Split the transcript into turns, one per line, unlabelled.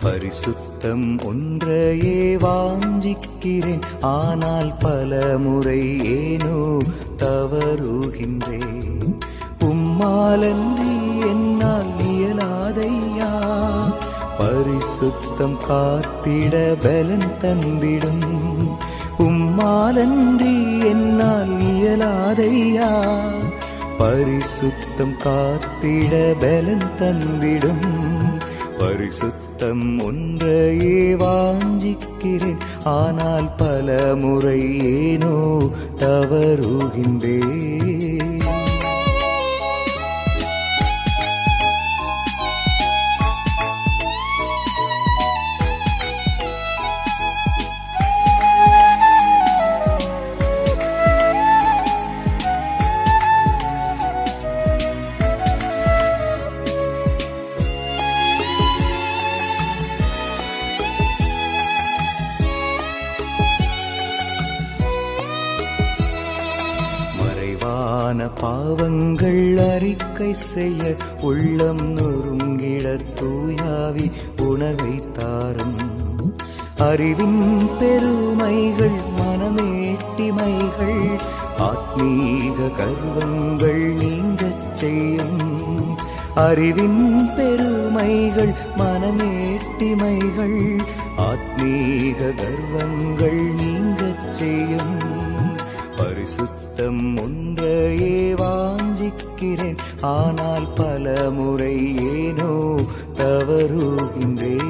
பரிசுத்தம் ஒன்றையே வாஞ்சிக்கிறேன், ஆனால் பல முறை ஏனோ தவறுகின்றேன். உம்மாலன்றி என்னால் இயலாதையா, பரிசுத்தம் காத்திட பலன் தந்திடும். உம்மாலன்றி என்னால் இயலாதையா, பரிசுத்தம் காத்திட பலன் தந்திடும். பரிசுத்தம் ஒன்றையே வாஞ்சிக்கிறேன், ஆனால் பல முறை ஏனோ தவறுகின்றேன். பாவங்கள் அறிக்கை செய்ய உள்ளம் நொறுங்கிட தூயாவி உணர்வை தாரும். அறிவின் பெருமைகள் மனமேட்டிமைகள் ஆத்மீக கர்வங்கள் நீங்கச் செய்யும். அறிவின் பெருமைகள் மனமேட்டிமைகள் ஆத்மீக கர்வங்கள் நீங்கச் செய்யும். பரிசுத்தம் ஒன்றையே வாஞ்சிக்கிறேன், ஆனால் பல முறை ஏனோ தவறுகின்றேன்.